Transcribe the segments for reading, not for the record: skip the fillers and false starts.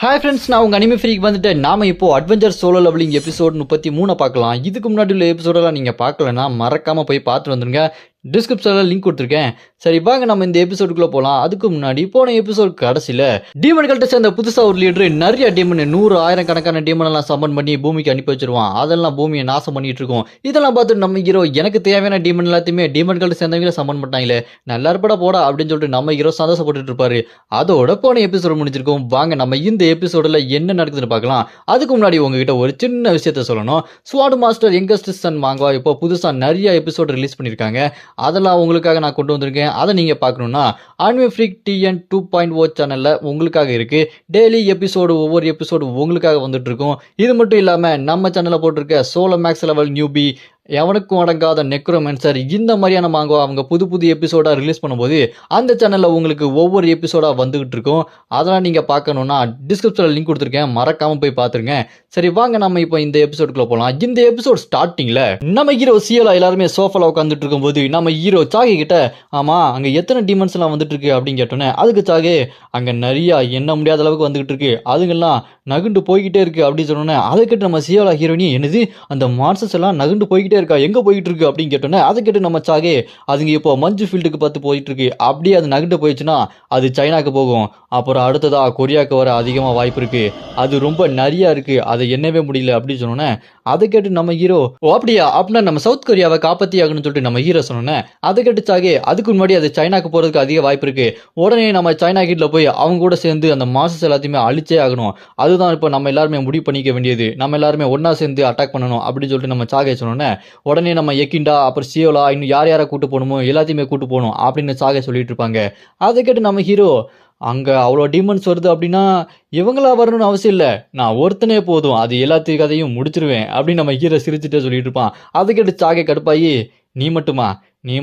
Hi friends, நான் உங்கள் anime ஃப்ரீக்கு வந்துட்டேன். நாம இப்போ அட்வென்ச்சர் சோலோ லெவலிங் எபிசோட் 33 பார்க்கலாம். இதுக்கு முன்னாடி உள்ள எபிசோடெல்லாம் நீங்கள் பார்க்கலன்னா மறக்காமல் போய் பார்த்துட்டு வந்துருங்க. டிஸ்கிரிப்ஷனில் லிங்க் கொடுத்துருக்கேன். சரி வாங்க நம்ம இந்த எபிசோடுக்குள்ளே போகலாம். அதுக்கு முன்னாடி போன எபிசோட் கடைசியில் டீமன்கள்ட்ட சேர்ந்த புதுசாக ஒரு லீடர் நிறைய டீமன் 100,000 கணக்கான டீமன் எல்லாம் சம்மன் பண்ணி பூமிக்கு அனுப்பி வச்சிருவான். அதெல்லாம் பூமியை நாசம் பண்ணிட்டு இருக்கோம். இதெல்லாம் பார்த்து நம்ம ஹீரோ எனக்கு தேவையான டீமன் எல்லாத்தையுமே டீமன்கள்ட்ட சேர்ந்தவங்கள சம்மன் பண்ணாங்களே, நல்லா இருப்படா போடா அப்படின்னு சொல்லிட்டு நம்ம ஹீரோ சந்தோஷப்பட்டு இருப்பாரு. அதோட போன எபிசோடு முடிச்சிருக்கோம். வாங்க நம்ம இந்த எபிசோடில் என்ன நடக்குதுன்னு பார்க்கலாம். அதுக்கு முன்னாடி உங்ககிட்ட ஒரு சின்ன விஷயத்த சொல்லணும். ஸ்வாட் மாஸ்டர் யங்கஸ்ட் சன் மாங்கா இப்போ புதுசாக நிறைய எபிசோடு ரிலீஸ் பண்ணியிருக்காங்க. அதெல்லாம் உங்களுக்காக நான் கொண்டு வந்திருக்கேன். அதை நீங்கள் பார்க்கணுன்னா அனிமே ஃப்ரீக் TN 2.0 சேனலில் உங்களுக்காக இருக்குது. டெய்லி எபிசோடு ஒவ்வொரு எபிசோடு உங்களுக்காக வந்துட்டு இருக்கும். இது மட்டும் இல்லாமல் நம்ம சேனலில் போட்டிருக்க சோலோ மேக்ஸ் லெவல் நியூபி, எவனுக்கும் அடங்காத நெக்ரோமேன்சர், இந்த மாதிரியான மாங்கோ அவங்க புது எபிசோடாக ரிலீஸ் பண்ணும்போது அந்த சேனலில் உங்களுக்கு ஒவ்வொரு எபிசோடாக வந்துகிட்டு இருக்கும். அதெல்லாம் நீங்கள் பார்க்கணுன்னா டிஸ்கிரிப்ஷனில் லிங்க் கொடுத்துருக்கேன், மறக்காமல் போய் பார்த்துருங்க. சரி வாங்க நம்ம இப்போ இந்த எபிசோடுக்குள்ளே போகலாம். இந்த எபிசோட் ஸ்டார்டிங்கில் நம்ம ஹீரோ சியலா எல்லாருமே சோஃபாவில் உட்காந்துட்டு இருக்கும்போது நம்ம ஹீரோ சாகி கிட்ட, ஆமாம் அங்கே எத்தனை டீமன்ஸ் எல்லாம் வந்துட்டு இருக்கு அப்படின்னு கேட்டோன்னே, அதுக்கு சாகி அங்கே நிறையா எண்ண முடியாத அளவுக்கு வந்துகிட்டு இருக்கு, அதுங்கெல்லாம் நகுண்டு போய்கிட்டே இருக்கு அப்படின்னு சொன்னோன்னே, அதை கேட்டு நம்ம சியலா ஹீரோனி, என்னது அந்த மான்சஸ் எல்லாம் நகுண்டு போய்கிட்டே இருக்கா, எங்க போயிட்டு இருக்கு அப்படின்னு கேட்டோன்னே, அதை கேட்டு நம்ம சாகே அதுங்க இப்போ மஞ்சு ஃபீல்டுக்கு பார்த்து போயிட்டு இருக்கு, அப்படியே அது நகுண்டு போயிடுச்சுன்னா அது சைனாக்கு போகும், அப்புறம் அடுத்ததா கொரியாவுக்கு வர அதிகமாக வாய்ப்பு இருக்கு, அது ரொம்ப நிறையா இருக்கு, அதை எண்ணவே முடியல அப்படின்னு சொன்னோன்னே, அதை கேட்டு நம்ம ஹீரோ, ஓ அப்படியா, அப்படின்னா நம்ம சவுத் கொரியாவை காப்பாற்றி ஆகணும்னு சொல்லிட்டு நம்ம ஹீரோ சொன்னோன்னே, அதை கேட்டு சாகே அதுக்கு முன்னாடி அது சைனாக்கு போகிறதுக்கு அதிக வாய்ப்பு இருக்கு, உடனே நம்ம சைனா கிட்ட போய் அவங்க கூட சேர்ந்து அந்த மாசஸ் எல்லாத்தையுமே அழிச்சே ஆகணும், அதுதான் இப்போ நம்ம எல்லாருமே முடிவு பண்ணிக்க வேண்டியது, நம்ம எல்லாருமே ஒன்னா சேர்ந்து அட்டாக் பண்ணணும் அப்படின்னு சொல்லிட்டு நம்ம சாகே சொன்னோன்னே, உடனே நம்ம எக்கிண்டா அப்புறம் சியோலா இன்னும் யாரை கூட்டு போகணுமோ எல்லாத்தையுமே கூட்டு போகணும் அப்படின்னு சாகே சொல்லிட்டு இருப்பாங்க. அதை கேட்டு நம்ம ஹீரோ, அங்கே அவ்வளோ டீமன்ஸ் வருது அப்படின்னா இவங்களா வரணும்னு அவசியம் இல்லை, நான் ஒருத்தனே போதும், அது எல்லாத்தையும் கதையும் முடிச்சிருவேன் அப்படின்னு நம்ம ஹீரோ சிரிச்சுட்டே சொல்லிட்டு இருப்பான். அதை கேட்டு சாகே கடுப்பாயி, நீ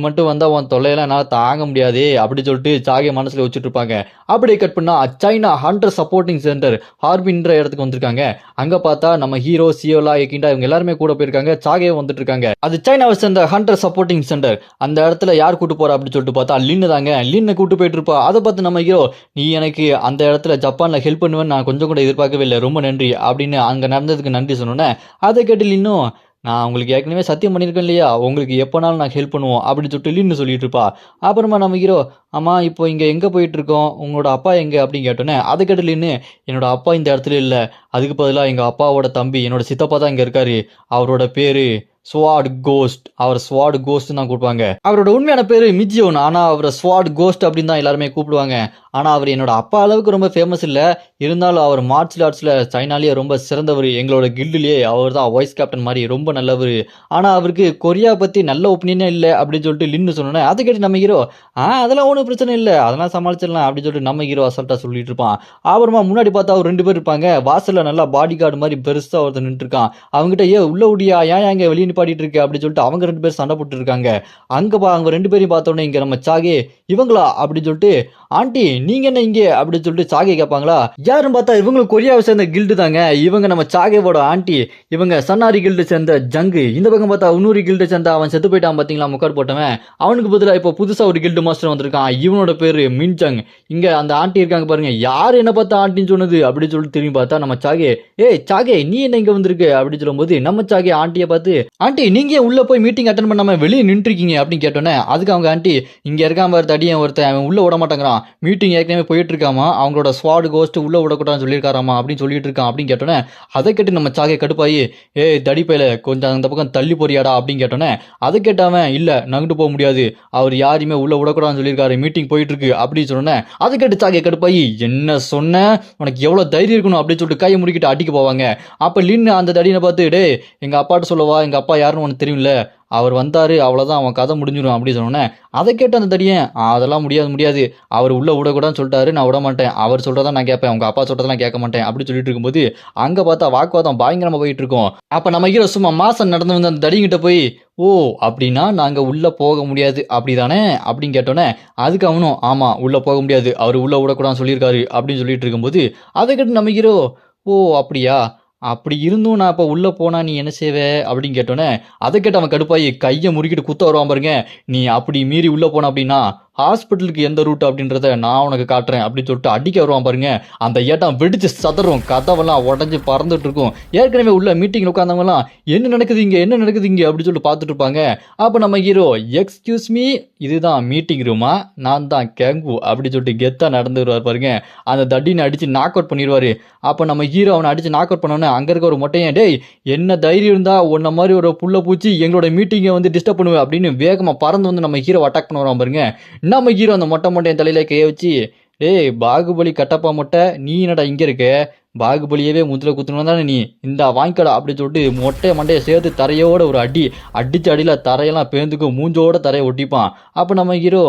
மட்டும் வந்தால் உன் தொல்லையெல்லாம் என்னால் தாங்க முடியாது அப்படி சொல்லிட்டு சாகே மனசில் வச்சுட்டு இருப்பாங்க. அப்படியே கட் பண்ணா சைனா ஹண்டர் சப்போர்ட்டிங் சென்டர் ஹார்பின்ற இடத்துக்கு வந்திருக்காங்க. அங்கே பார்த்தா நம்ம ஹீரோ சியோலா எக்கிண்டா இவங்க எல்லாருமே கூட போயிருக்காங்க, சாகே வந்துட்டு இருக்காங்க. அது சைனாவை சேர்ந்த ஹண்டர் சப்போர்ட்டிங் சென்டர். அந்த இடத்துல யார் கூட்டு போறா அப்படின்னு சொல்லிட்டு பார்த்தா லின்னு தாங்க. லின்னு கூட்டு போயிட்டு இருப்பா. அதை பார்த்து நம்ம ஹீரோ, நீ எனக்கு அந்த இடத்துல ஜப்பானில் ஹெல்ப் பண்ணுவேன்னு நான் கொஞ்சம் கூட எதிர்பார்க்கவே இல்லை, ரொம்ப நன்றி அப்படின்னு அங்கே நடந்ததுக்கு நன்றி சொன்னோன்னே, அதை கேட்டு லின்னும், நான் உங்களுக்கு ஏற்கனவே சத்தியம் பண்ணியிருக்கேன் இல்லையா, உங்களுக்கு எப்போனாலும் நான் ஹெல்ப் பண்ணுவோம் அப்படின்னு சொல்லிட்டு லின்னு சொல்லிட்டு இருப்பா. அப்புறமா நம்ம ஹீரோ, ஆமாம் இப்போ இங்கே எங்கே போயிட்டு இருக்கோம், உங்களோட அப்பா எங்கே அப்படின்னு கேட்டோன்னே, அதை கேட்டு லின்னு, என்னோட அப்பா இந்த இடத்துல இல்லை, அதுக்கு பதிலாக எங்கள் அப்பாவோட தம்பி என்னோட சித்தப்பா தான் இங்கே இருக்காரு, அவரோட பேர் ஸ்வாட் கோஸ்ட், அவர் ஸ்வாட் கோஸ்ட் தான் கூப்பிடுவாங்க, அவரோட உண்மையான பேரு மிஜியோன், ஆனால் அவரை ஸ்வாட் கோஸ்ட் அப்படின்னு தான் எல்லாருமே கூப்பிடுவாங்க. ஆனால் அவர் என்னோட அப்பா அளவுக்கு ரொம்ப ஃபேமஸ் இல்லை, இருந்தாலும் அவர் மார்ஷியல் ஆர்ட்ஸில் சைனாலேயே ரொம்ப சிறந்தவர், எங்களோட கில்டுலேயே அவர் தான் வைஸ் கேப்டன் மாதிரி ரொம்ப நல்லவர், ஆனால் அவருக்கு கொரியா பற்றி நல்ல ஒப்பீனியனே இல்லை அப்படின்னு சொல்லிட்டு லின்னு சொன்னோன்னே, அதை கேட்டு நம்ம ஹீரோ, அதெல்லாம் ஒன்றும் பிரச்சனை இல்லை, அதெல்லாம் சமாளிச்சிடலாம் அப்படின்னு சொல்லிட்டு நம்ம ஹீரோ அசால்ட்டாக சொல்லிட்டு இருப்பான். அப்புறமா முன்னாடி பார்த்தா அவர் 2 பேர் இருப்பாங்க, வாசலில் நல்லா பாடி கார்டு மாதிரி பெருசாக ஒருத்தர் நின்று இருக்கான். அவங்ககிட்ட உள்ள உடியா ஏன் எங்க வெளியே பாடிட்டு இருக்கு அப்படின்னு சொல்லிட்டு அவங்க 2 பேரும் சண்டை போட்டு இருக்காங்க. அவங்க 2 பேரையும் பார்த்தோன்னே இங்க நம்ம சாகே, இவங்களா அப்படின்னு சொல்லிட்டு, ஆண்டி நீங்க என்ன இங்கே அப்படின்னு சொல்லிட்டு சாகே கேட்பாங்களா, யாரும் பார்த்தா இவங்களும் கொரியாவை சேர்ந்த கில்டு தாங்க, இவங்க நம்ம சாகேவோட ஆண்டி, இவங்க சன்னாரி கில்டு சேர்ந்த ஜங்கு, இந்த பக்கம் பார்த்தா இன்னொரு கில்டு சேர்ந்த அவன் செத்து போயிட்டான் பார்த்தீங்களா முக்காடு போட்டவன், அவனுக்கு பதிலாக இப்போ புதுசா ஒரு கில்டு மாஸ்டர் வந்திருக்கான், இவனோட பேரு மின்ஜங். இங்க அந்த ஆண்டி இருக்காங்க பாருங்க, யார் என்ன பார்த்தா ஆண்டின்னு சொன்னது அப்படின்னு சொல்லிட்டு திரும்பி பார்த்தா நம்ம சாகே, சாகே நீ என்ன இங்க வந்திருக்கு அப்படின்னு சொல்லும்போது நம்ம சாகே ஆண்டியை பார்த்து, ஆண்டி நீங்க உள்ள போய் மீட்டிங் அட்டன் பண்ணாம வெளியே நின்றுருக்கீங்க அப்படின்னு கேட்டோன்னே, அதுக்கு அவங்க ஆண்டி, இங்க இருக்காம தடியன் ஒருத்தன், அவன் உள்ள விட மாட்டேங்கிறான், மீட்டிங் ஏற்கனவே போயிட்டு இருக்காமா, அவங்களோட ஸ்வாட் கோஸ்ட் உள்ள விடக்கூடாதுன்னு சொல்லியிருக்காராமா அப்படின்னு சொல்லிட்டு இருக்கான் அப்படின்னு கேட்டோன்னே, அதை கேட்டு நம்ம சாகே கடுப்பாயி, தடி பையில கொஞ்சம் அந்த பக்கம் தள்ளி போறியாடா அப்படின்னு கேட்டோன்னே, அதை கேட்டவன், இல்ல நகண்டு போக முடியாது, அவர் யாரையுமே உள்ள விடக்கூடாதுன்னு சொல்லியிருக்காரு, மீட்டிங் போயிட்டு இருக்கு அப்படின்னு சொன்னேன். அதை கேட்டு சாகே கடுப்பாயி, என்ன சொன்ன, உனக்கு எவ்வளவு தைரியம் இருக்கணும் அப்படின்னு சொல்லிட்டு கையை முடிக்கிட்டு அடிக்க போவாங்க. அப்ப லின்னு அந்த தடியனை பார்த்து, எங்க அப்பாட்ட சொல்லவா, எங்க அப்பா யாருன்னு உனக்கு தெரியும்ல, அவர் வந்தாரு அவ்வளோதான், அவன் கதை முடிஞ்சிடும் அப்படின்னு சொன்னோன்னே, அதை கேட்டு அந்த தடியன், அதெல்லாம் முடியாது, அவர் உள்ள விடக்கூடாதுன்னு சொல்லிட்டாரு, நான் விட மாட்டேன், அவர் சொல்றதான் நான் கேட்பேன், உங்க அப்பா சொல்றதெல்லாம் கேட்க மாட்டேன் அப்படின்னு சொல்லிட்டு இருக்கும்போது அங்கே பார்த்தா வாக்குவாதம் பயங்கரமாக போயிட்டு இருக்கோம். அப்போ நம்ம ஹீரோ சும்மா மாசம் நடந்து வந்து அந்த தடிங்கிட்ட போய், ஓ அப்படின்னா நாங்கள் உள்ளே போக முடியாது அப்படிதானே அப்படின்னு கேட்டோன்னே, அதுக்கு அவனும், ஆமாம் உள்ளே போக முடியாது, அவர் உள்ள விடக்கூடாதுன்னு சொல்லியிருக்காரு அப்படின்னு சொல்லிட்டு இருக்கும்போது, அதை கேட்டு நம்ம ஹீரோ, ஓ அப்படியா, அப்படி இருந்தும் நான் இப்போ உள்ளே போனால் நீ என்ன செய்வ அப்படின்னு கேட்டோன்னே, அதை கேட்டு அவன் கடுப்பாயி கையை முறுக்கிட்டு குத்த வருவான் பாருங்க, நீ அப்படி மீறி உள்ளே போன அப்படின்னா ஹாஸ்பிட்டலுக்கு எந்த ரூட் அப்படின்றத நான் உனக்கு காட்டுறேன் அப்படின்னு சொல்லிட்டு அடிக்க வருவான் பாருங்க. அந்த இடம் வெடிச்சு சதறும், கதவெல்லாம் உடஞ்சி பறந்துட்டு இருக்கும். ஏற்கனவே உள்ள மீட்டிங்ல உட்காந்தவங்கலாம் என்ன நடக்குது இங்க அப்படின்னு சொல்லிட்டு பார்த்துட்டு இருப்பாங்க. அப்ப நம்ம ஹீரோ, எக்ஸ்கியூஸ் மீ, இதுதான் மீட்டிங் ரூமா, நான் தான் கேங்கு அப்படின்னு சொல்லிட்டு கெத்தா நடந்து வருவார் பாருங்க. அந்த தட்டினை அடிச்சு நாக் அவுட் பண்ணிடுவாரு. அப்ப நம்ம ஹீரோ அவனை அடிச்சு நாக் அவுட் பண்ணோன்னே அங்க இருக்க ஒரு மொட்டையன், டேய் என்ன தைரியம் இருந்தா உன்ன மாதிரி ஒரு புள்ள பூச்சி எங்களோட மீட்டிங்கை வந்து டிஸ்டர்ப் பண்ணுவேன் அப்படின்னு வேகமா பறந்து வந்து நம்ம ஹீரோ அட்டாக் பண்ண வரான் பாருங்க. நம்ம ஹீரோ அந்த மொட்டையன் தலையில கைய வச்சு, டேய் பாகுபலி கட்டப்பா மொட்டை, நீ என்னடா இங்க இருக்க, பாகுபலியவே முத்துல குத்துணும் தானே நீ, இந்த வாங்கிக்கடா அப்படின்னு சொல்லிட்டு மொட்டையை சேர்த்து தரையோட ஒரு அடி அடிச்ச அடியில தரையெல்லாம் பேந்துக்கும், மூஞ்சோட தரையை ஒட்டிப்பான். அப்ப நம்ம ஹீரோ,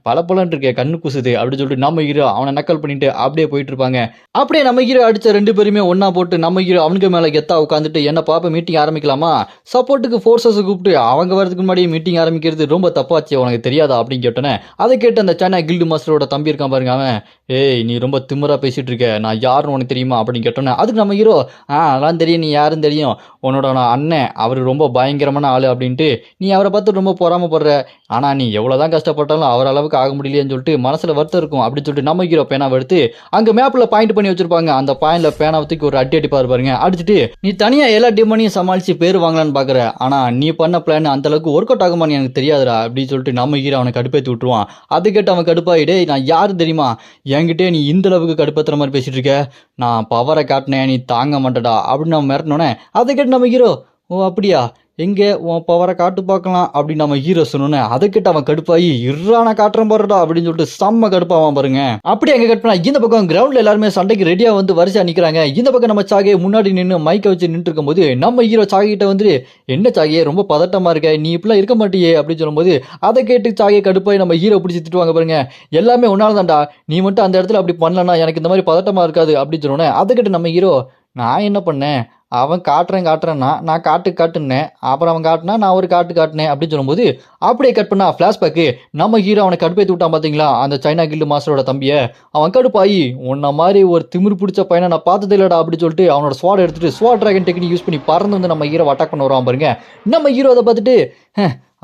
பலப்பலன்னு இருக்கே கண்ணு குசுது அப்படின்னு சொல்லிட்டு நம்ம ஹீரோ அவனை நக்கல் பண்ணிட்டு அப்படியே போயிட்டு இருப்பாங்க. அப்படியே நம்ம ஹீரோ அடிச்ச 2 பேருமே ஒன்னா போட்டு நம்ம ஹீரோ அவனுக்கு மேல கெத்தா உட்காந்துட்டு, என்ன பாப்ப மீட்டிங் ஆரம்பிக்கலாமா, சப்போர்ட்டுக்கு ஃபோர்ஸஸ் கூப்பிட்டு அவங்க வரதுக்கு முன்னாடி மீட்டிங் ஆரம்பிக்கிறது ரொம்ப தப்பாச்சு, உனக்கு தெரியாதா அப்படின்னு கேட்டோன்னே, அதை கேட்டு அந்த சைனா கில்டு மாஸ்டரோட தம்பி இருக்கான் பாருங்க, அவன், ஏய் நீ ரொம்ப திமிரா பேசிட்டு இருக்க, நான் யாருன்னு உனக்கு தெரியுமா அப்படின்னு கேட்டோன்னே, அதுக்கு நம்ம ஹீரோ, அதெல்லாம் தெரியும், நீ யாருன்னு தெரியும், உன்னோட அண்ணன் அவர் ரொம்ப பயங்கரமான ஆளு அப்படின்ட்டு நீ அவரை பார்த்து ரொம்ப பொறாமப்படுற, ஆனா நீ எவ்வளவுதான் கஷ்டப்பட்டாலும் அவர் அளவுக்கு ஆக முடியலையேன்னு சொல்லிட்டு மனசுல வருத்தம் இருக்கும் அப்படின்னு சொல்லிட்டு நம்ம ஹீரோ பேனாவை எடுத்து அங்க மேப்ல பாயிண்ட் பண்ணி வச்சிருப்பாங்க. அந்த பாயிண்ட்ல பேனாவை தூக்கி ஒரு அடி அடிப்பாரு பாருங்க. அடிச்சுட்டு, நீ தனியா எல்லா டீமனையும் சமாளிச்சு பேர் வாங்கலான்னு பாக்குற, ஆனா நீ பண்ண பிளான் அந்த அளவுக்கு ஒர்க் அவுட் ஆகுமான்னு எனக்கு தெரியாதுடா அப்படின்னு சொல்லிட்டு நம்ம ஹீரோ அவனை கடுப்பேத்தி விட்டுருவான். அதை கேட்டு அவன் கடுப்பாயிடே, நான் யாரு தெரியுமா, என்கிட்டே நீ இந்த அளவுக்கு கடுப்பேத்துற மாதிரி பேசிட்டு இருக்க, நான் பவரை காட்டினேன் நீ தாங்க மாட்டடா அப்படின்னு நம்ம மிரட்டினோன்னே, அதை கேட்டு நம்ம ஹீரோ, ஓ அப்படியா, எங்கே உன் பவரை காட்டு பார்க்கலாம் அப்படின்னு நம்ம ஹீரோ சொன்னோன்னே, அதை கிட்ட அவன் கடுப்பாகி, இறான காட்டுறேன் பாருடா அப்படின்னு சொல்லிட்டு செம்ம கடுப்பாவான் பாருங்க. அப்படி அங்கே கட் பண்ணா இந்த பக்கம் கிரவுண்ட்ல எல்லாருமே சண்டைக்கு ரெடியா வந்து வரிசையா நிக்கிறாங்க. இந்த பக்கம் நம்ம சாகையை முன்னாடி நின்று மைக்கை வச்சு நின்று இருக்கும் போது நம்ம ஹீரோ சாகிட்ட வந்து, என்ன சாகையே ரொம்ப பதட்டமா இருக்க, நீ இப்பெல்லாம் இருக்க மாட்டியே அப்படின்னு சொல்லும்போது, அதை கேட்டு சாகையை கடுப்பாய் நம்ம ஹீரோ பிடிச்சி திட்டுவாங்க பாருங்க. எல்லாமே ஒன்னால தான்டா, நீ மட்டும் அந்த இடத்துல அப்படி பண்ணலன்னா எனக்கு இந்த மாதிரி பதட்டமா இருக்காது அப்படின்னு சொன்னோன்னே, அதை கேட்டு நம்ம ஹீரோ, நான் என்ன பண்ணேன், அவன் காட்டுறேன்னா நான் காட்டுனேன், அப்புறம் அவன் காட்டினா நான் ஒரு காட்டினேன் அப்படின்னு சொல்லும்போது, அப்படியே கட் பண்ணா ஃபிளாஷ்பேக்கு நம்ம ஹீரோ அவனை கடுப்பேற்றி விட்டான் பார்த்தீங்களா, அந்த சைனா கில்டு மாஸ்டரோட தம்பியை. அவன் கடுப்பாயி, உன்ன மாதிரி ஒரு திமிரு பிடிச்ச பையனை நான் பார்த்ததே இல்லடா அப்படின்னு சொல்லிட்டு அவனோட ஸ்வாட் எடுத்துட்டு ஸ்வாட் டிராகன் டெக்னிக் யூஸ் பண்ணி பறந்து வந்து நம்ம ஹீரோ அட்டாக் பண்ண வருவான் பாருங்க. நம்ம ஹீரோ அதை பார்த்துட்டு,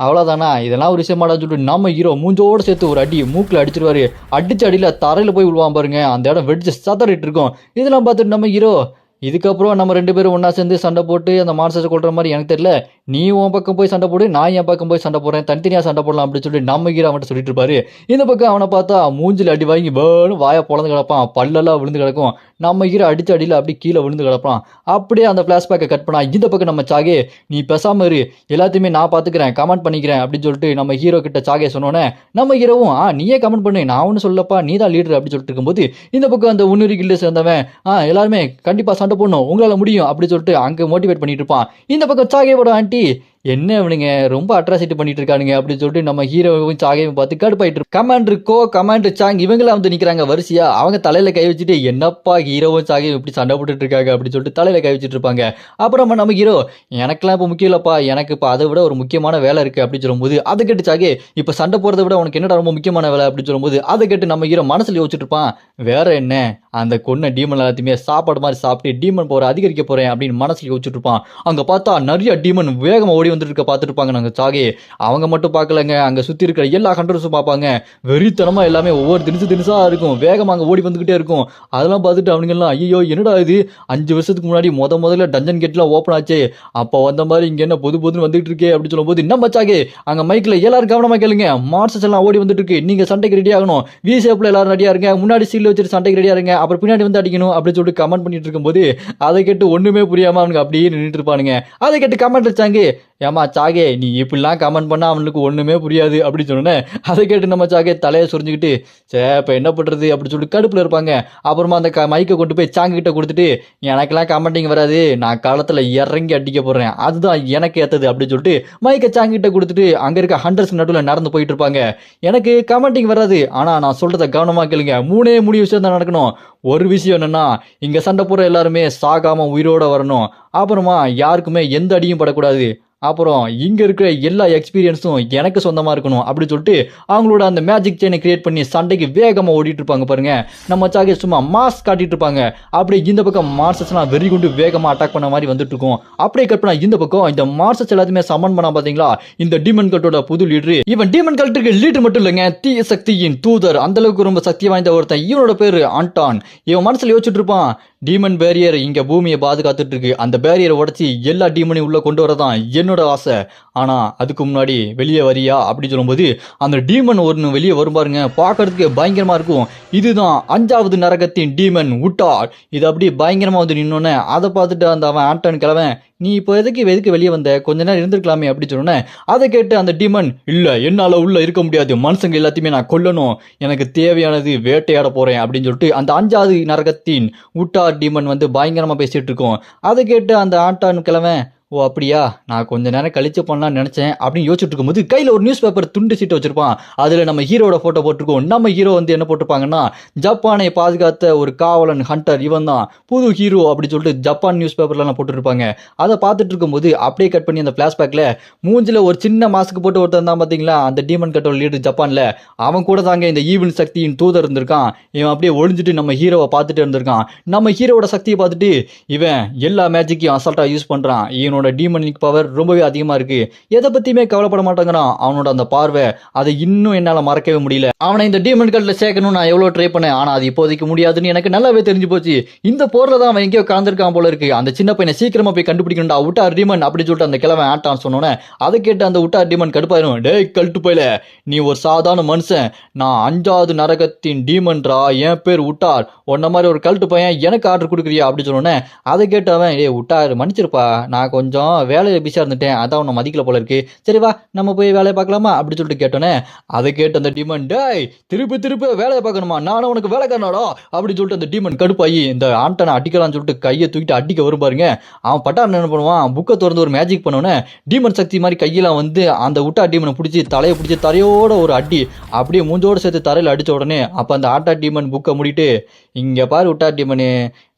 அவ்வளோதானா, இதெல்லாம் ஒரு விஷயமாடான்னு சொல்லிட்டு நம்ம ஹீரோ மூஞ்சோடு சேர்த்து ஒரு அடி மூக்கில் அடிச்சிருவாரு. அடிச்ச அடியில் தரையில் போய் விழுவான் பாருங்க. அந்த இடம் வெடிச்சு சதறிட்டு இருக்கும். இதெல்லாம் பார்த்துட்டு நம்ம ஹீரோ, இதுக்கப்புறம் நம்ம 2 பேரும் ஒன்றா சேர்ந்து சண்டை போட்டு அந்த மான்ஸ்டர்ஸை கொள்கிற மாதிரி எனக்கு தெரியல, நீ உன் பக்கம் போய் சண்டை போடு, நான் என் பக்கம் போய் சண்டை போடுறேன், தனித்தனியாக சண்டை போடலாம் அப்படின்னு சொல்லிட்டு நம்ம ஹீரோ அவன்கிட்ட சொல்லிட்டு இருப்பாரு. இந்த பக்கம் அவனை பார்த்தா மூஞ்சில் அடி வாங்கி வேணும் வாயை பொழந்து கிடப்பான், பல்லெல்லாம் விழுந்து கிடக்கும். நம்ம ஹீரோ அடிச்ச அடியில் அப்படி கீழே விழுந்து கிடப்பான். அப்படியே அந்த ஃப்ளாஷ்பேக்கை கட் பண்ணா இந்த பக்கம் நம்ம சாகே, நீ பேசாம இரு, எல்லாத்தையுமே நான் பார்த்துக்கிறேன், கமெண்ட் பண்ணிக்கிறேன் அப்படின்னு சொல்லிட்டு நம்ம ஹீரோ கிட்ட சாகே சொன்னோன்னே, நம்ம ஹீரோவும், நீயே கமெண்ட் பண்ணு, நான் ஒன்றும் சொல்லப்பா, நீ தான் லீடர் அப்படின்னு சொல்லிட்டு இருக்கும்போது, இந்த பக்கம் அந்த உன்னுரி கில்டு சேர்ந்தவன், எல்லாருமே கண்டிப்பாக சண்டை போடணும், உங்களால் முடியும் அப்படின்னு சொல்லிட்டு அங்கே மோட்டிவேட் பண்ணிட்டு இருப்பான். இந்த பக்கம் சாகேவோட ஆண்டி, என்ன இவனுங்க ரொம்ப அட்ராசிட்டி பண்ணிட்டு இருக்கானுங்க அப்படின்னு சொல்லிட்டு நம்ம ஹீரோவும் சாகையும் பார்த்து கடுப்பாயிட்டு கமாண்டர் சாங் இவங்களாம் வந்து நிக்கிறாங்க வரிசையா. அவங்க தலையில கை வச்சுட்டு, என்னப்பா ஹீரோவும் சாகையும் இப்படி சண்டை போட்டுட்டு இருக்காங்க அப்படின்னு சொல்லிட்டு தலையில கை வச்சுட்டு இருப்பாங்க. அப்புறம் நம்ம ஹீரோ, எனக்கெல்லாம் இப்போ முக்கியம் இல்லப்பா, எனக்கு இப்போ அதை விட ஒரு முக்கியமான வேலை இருக்கு அப்படின்னு சொல்லும்போது, அதை கேட்டு சாகே, இப்போ சண்டை போறதை விட உனக்கு என்னடா ரொம்ப முக்கியமான வேலை அப்படின்னு சொல்லும்போது, அதை கேட்டு நம்ம ஹீரோ மனசுல யோசிச்சுட்டு இருப்பான், வேற என்ன, அந்த கொன்ன டீமன் எல்லாத்தையுமே சாப்பாடு மாதிரி சாப்பிட்டு டீமன் போற அதிகரிக்க போறேன் அப்படின்னு மனசுல யோசிச்சுட்டு இருப்பான். அங்க பார்த்தா நிறைய டீமன் வேகமா ஓடி வந்துட்டு இருக்க பார்த்துட்டு இருப்பாங்க. நாங்க சாகே அவங்க மட்டும் பார்க்கலங்க, அங்க சுத்தி இருக்கிற எல்லா ஹண்டர்ஸும் பார்ப்பாங்க. வெறித்தனமா எல்லாமே ஒவ்வொரு தினசா இருக்கும், வேகமா அங்க ஓடி வந்துகிட்டே இருக்கும். அதெல்லாம் பார்த்துட்டு அவனுங்க எல்லாம், ஐயோ என்னடா இது, 5 வருஷத்துக்கு முன்னாடி முதல்ல டஞ்சன் கேட்லாம் ஓப்பன் ஆச்சு, அப்போ வந்த மாதிரி இங்க என்ன பொதுன்னு வந்துட்டு இருக்கே அப்படின்னு சொல்லும்போது, நம்ம சாகே அங்க மைக்ல எல்லாரும் கவனமா கேளுங்க, மார்சஸ் எல்லாம் ஓடி வந்துட்டு இருக்கு, நீங்க சண்டைக்கு ரெடி ஆகணும், வி ஷேப்ல எல்லாரும் ரெடியா இருங்க, முன்னாடி சீல் வச்சுட்டு சண்டைக்கு ரெடியா இருங்க, அப்புறம் பின்னாடி வந்து அடிக்கணும் அப்படின்னு சொல்லிட்டு கமெண்ட் பண்ணிட்டு இருக்கும்போது, அதை கேட்டு ஒண்ணுமே புரியாம அவனுக்கு அப்படியே நின்றுட்டு இருப்பானுங்க. அதை கேட்டு கமெண்ட் வச்சாங்க, ஏமா சாகே நீ இப்படிலாம் கமெண்ட் பண்ணா அவனுக்கு ஒண்ணுமே புரியாது அப்படின்னு சொன்னேன். அதை கேட்டு நம்ம சாகே தலையை சுரிஞ்சுக்கிட்டு, சே இப்போ என்ன பண்றது அப்படின்னு சொல்லிட்டு கடுப்புல இருப்பாங்க. அப்புறமா அந்த மைக்கை கொண்டு போய் சாங்க கிட்ட கொடுத்துட்டு, எனக்கெல்லாம் கமெண்டிங் வராது, நான் காலத்துல இறங்கி அடிக்க போறேன், அதுதான் எனக்கு ஏத்தது அப்படின்னு சொல்லிட்டு மைக்கை சாங்க கிட்ட கொடுத்துட்டு அங்க இருக்க ஹண்டர்ஸ் நடுவில் நடந்து போயிட்டு இருப்பாங்க. எனக்கு கமெண்டிங் வராது, ஆனா நான் சொல்றதை கவனமா கேளுங்க, 3 விஷயம் தான் நடக்கணும். ஒரு விஷயம் என்னன்னா, இங்க சண்டை போற எல்லாருமே சாகாம உயிரோட வரணும், அப்புறமா யாருக்குமே எந்த அடியும் படக்கூடாது, அப்புறம் இங்க இருக்கிற எல்லா எக்ஸ்பீரியன்ஸும் எனக்கு சொந்தமா இருக்கணும் அப்படின்னு சொல்லிட்டு அவங்களோட அந்த மேஜிக் செயினை கிரியேட் பண்ணி சண்டைக்கு வேகமா ஓடிட்டு இருப்பாங்க பாருங்க. நம்ம சாகே சும்மா மாஸ் காட்டிட்டு இருப்பாங்க. அப்படியே இந்த பக்கம் மார்சஸ்லாம் வெறி கொண்டு வேகமா அட்டாக் பண்ண மாதிரி வந்துட்டு இருக்கும். அப்படியே கட் பண்ணா இந்த பக்கம் இந்த மார்சஸ் எல்லாத்தையுமே சமன் பண்ணா பாத்தீங்களா இந்த டீமன் கல்ட்டோட புது லீடர். இவன் டீமன் கல்ட்டுக்கு லீடர் மட்டும் இல்லைங்க, தீய சக்தியின் தூதர். அந்த அளவுக்கு ரொம்ப சக்தி வாய்ந்த ஒருத்தன். இவனோட பேரு ஆண்டான். இவன் மனசுல யோசிச்சுட்டு இருப்பான், டீமன் பேரியர் இங்க பூமியை பாதுகாத்துட்டு இருக்கு, அந்த பேரியரை உடைச்சி எல்லா டீமனையும் உள்ள கொண்டு வரதான் என்னோட ஆசை. ஆனா அதுக்கு முன்னாடி வெளியே வரியா அப்படின்னு சொல்லும்போது அந்த டீமன் ஒன்று வெளியே வரும் பாருங்க, பார்க்கறதுக்கு பயங்கரமா இருக்கும். இதுதான் 5வது நரகத்தின் டீமன் உட்டார். இது அப்படி பயங்கரமா வந்து நின்னோன்னே அதை பார்த்துட்டு அந்த அவன் ஆண்டான் கிழவன், நீ இப்போ எதுக்கு வெளியே வந்த, கொஞ்ச நேரம் இருந்திருக்கலாமே அப்படின்னு சொன்னேன். அதை கேட்டு அந்த டீமன், இல்ல என்னால உள்ள இருக்க முடியாது, மனுஷங்க எல்லாத்தையுமே நான் கொல்லணும், எனக்கு தேவையானது வேட்டையாட போறேன் அப்படின்னு சொல்லிட்டு அந்த 5வது நரகத்தின் உட்டார் டீமன் வந்து பயங்கரமா பேசிட்டு இருக்கோம். அதை கேட்டு அந்த ஆண்டான் கிழவன், ஓ அப்படியா, நான் கொஞ்ச நேரம் கழிச்சு பண்ணலாம்னு நினைச்சேன் அப்படின்னு யோசிச்சுட்டு இருக்கும்போது கையில் ஒரு நியூஸ் பேப்பர் துண்டு சீட்டை வச்சிருப்பான். அதில் நம்ம ஹீரோட ஃபோட்டோ போட்டிருக்கோம். நம்ம ஹீரோ வந்து என்ன போட்டிருப்பாங்கன்னா, ஜப்பானை பாதுகாத்த ஒரு காவலன் ஹண்டர், இவன் தான் புது ஹீரோ அப்படின்னு சொல்லிட்டு ஜப்பான் நியூஸ் பேப்பர்லாம் போட்டுருப்பாங்க. அதை பார்த்துட்டு இருக்கும்போது அப்படியே கட் பண்ணி அந்த ஃப்ளாஷ்பேக்கில் மூஞ்சில் ஒரு சின்ன மாஸ்க் போட்டு ஒருத்தன் தான் பார்த்தீங்களா அந்த டீமன் கட்டோட லீடர் ஜப்பானில், அவன் கூட தாங்க இந்த ஈவில் சக்தியின் தூதர் இருந்திருக்கான். இவன் அப்படியே ஒழிஞ்சிட்டு நம்ம ஹீரோவை பார்த்துட்டு இருந்திருக்கான். நம்ம ஹீரோட சக்தியை பார்த்துட்டு இவன் எல்லா மேஜிக்கையும் அசால்ட்டாக யூஸ் பண்ணுறான், இவனோட டீமனிக் பவர் ரொம்பவே அதிகமா இருக்கு, எதை பத்தியுமே கவலைப்பட மாட்டேங்கிறான். அவனோட அந்த பார்வை, அதை இன்னும் என்னால மறக்கவே முடியல. அவனை இந்த டீமன் கல்ட்ல சேர்க்கணும் நான் எவ்வளவு ட்ரை பண்ணேன், ஆனா அது இப்போதைக்கு முடியாதுன்னு எனக்கு நல்லாவே தெரிஞ்சு போச்சு. இந்த போர்ல தான் அவன் எங்கேயோ கலந்துருக்கான் போல இருக்கு, அந்த சின்ன பையனை சீக்கிரமா போய் கண்டுபிடிக்கணும்டா உட்டார் டீமன் அப்படின்னு சொல்லிட்டு அந்த கிழவன் ஆட்டான்னு சொன்னோன்னே அதை கேட்டு அந்த உட்டார் டீமன் கடுப்பாயிரும். டேய் கல்ட்டு போயில, நீ ஒரு சாதாரண மனுஷன், நான் 5வது நரகத்தின் டீமன்ரா, என் பேர் உட்டார், உன்ன மாதிரி ஒரு கல்ட்டு பையன் எனக்கு ஆர்டர் கொடுக்குறியா அப்படின்னு சொன்னோன்னே அதை கேட்டு அவன், ஏ உட்டார் மன்னிச்சிருப்பா, நான் கொஞ்சம் வேலையை பிஸியாக இருந்துட்டேன், அதான் உன்னை மதிக்கல போல இருக்கு, சரி வா நம்ம போய் வேலையை பார்க்கலாமா அப்படின்னு சொல்லிட்டு கேட்டோன்னே அதை கேட்டு அந்த டீமன், டேய் திருப்பி வேலையை பார்க்கணுமா, நானும் உனக்கு வேலைக்காரனாடா அப்படின்னு சொல்லிட்டு அந்த டீமன் கடுப்பாயி இந்த ஆண்டனை அடிக்கலாம்னு சொல்லிட்டு கையை தூக்கிட்டு அடிக்க வரும் பாருங்க. அவன் பட்டான் என்ன பண்ணுவான், புக்கை திறந்து ஒரு மேஜிக் பண்ணோன்னே டீமன் சக்தி மாதிரி கையெல்லாம் வந்து அந்த உட்டா டீமனை பிடிச்சி தலையை பிடிச்சி தரையோட ஒரு அடி அப்படியே மூஞ்சோடு சேர்த்து தரையில் அடித்த உடனே அப்போ அந்த ஆட்டா டீமன் புக்கை முடிட்டு, இங்கே பாரு உட்டா டீமனு,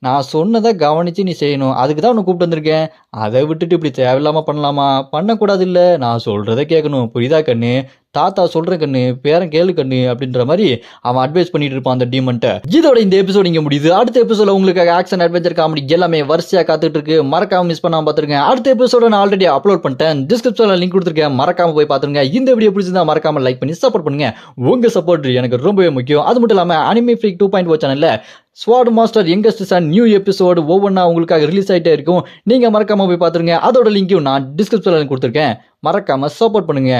நான் சொன்னதை கவனித்து நீ செய்யணும், அதுக்கு தான் உன்னை கூப்பிட்டு வந்திருக்கேன், அதை விட்டுட்டு இப்படி தேவையில்லாமல் பண்ணலாமா, பண்ணக்கூடாது, இல்லை நான் சொல்கிறத கேட்கணும் புரியுதா கண்ணு, தாத்தா சொல்கிறேன் கண்ணு, பேரன் கேளு கண்ணு அப்படின்ற மாதிரி அவன் அட்வைஸ் பண்ணிட்டு இருப்பான் அந்த டீமன்ட்ட. இதோட இந்த எபிசோட் இங்கே முடியுது. அடுத்த எபிசோட உங்களுக்காக ஆக்ஷன் அட்வென்ச்சர் காமெடி எல்லாமே வரிசையாக காத்துட்டு இருக்கு, மறக்காம மிஸ் பண்ணாமல் பார்த்துருங்க. அடுத்த எபிசோட நான் ஆல்ரெடி அப்லோட் பண்ணிட்டேன், டிஸ்கிரிப்ஷனில் லிங்க் கொடுத்துருக்கேன், மறக்காம போய் பார்த்துருங்க. இந்த வீடியோ பிடிச்சிருந்தா மறக்காம லைக் பண்ணி சப்போர்ட் பண்ணுங்க, உங்க சப்போர்ட் எனக்கு ரொம்பவே முக்கியம். அது மட்டும் இல்லாமல் அனிமே ஃப்ரீக் 2.0 சேனல்ல sword master youngest son new episode ஒவ்வொன்றா உங்களுக்காக ரிலீஸ் ஆகிட்டே இருக்கும், நீங்கள் மறக்காம போய் பார்த்துருங்க. அதோட லிங்க்கும் நான் டிஸ்கிரிப்ஷனில் கொடுத்துருக்கேன், மறக்காம சப்போர்ட் பண்ணுங்க.